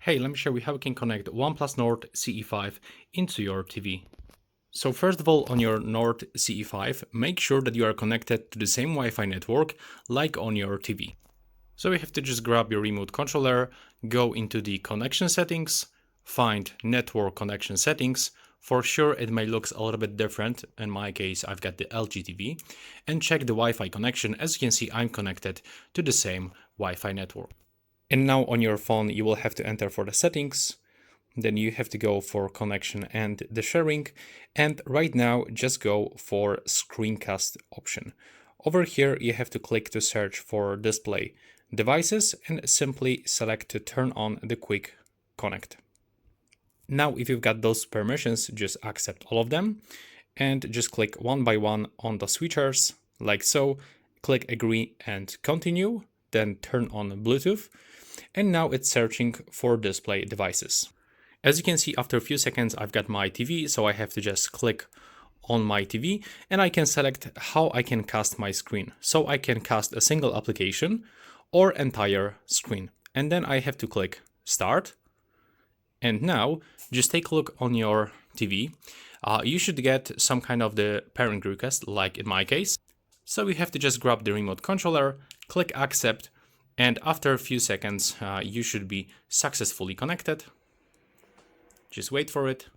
Hey, let me show you how we can connect OnePlus Nord CE5 into your TV. So first of all, on your Nord CE5, make sure that you are connected to the same Wi-Fi network like on your TV. So you have to just grab your remote controller, go into the connection settings, find network connection settings. For sure, it may look a little bit different. In my case, I've got the LG TV, and check the Wi-Fi connection. As you can see, I'm connected to the same Wi-Fi network. And now on your phone, you will have to enter for the settings. Then you have to go for connection and the sharing. And right now, just go for screencast option. Over here, you have to click to search for display devices and simply select to turn on the quick connect. Now, if you've got those permissions, just accept all of them and just click one by one on the switchers like so. Click agree and continue, then turn on Bluetooth. And now it's searching for display devices. As you can see, after a few seconds, I've got my TV, so I have to just click on my TV and I can select how I can cast my screen. So I can cast a single application or entire screen. And then I have to click start. And now just take a look on your TV. You should get some kind of the parent request, like in my case. So you have to just grab the remote controller, click accept, and after a few seconds, you should be successfully connected. Just wait for it.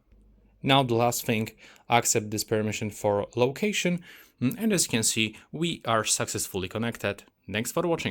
Now the last thing, accept this permission for location. And as you can see, we are successfully connected. Thanks for watching.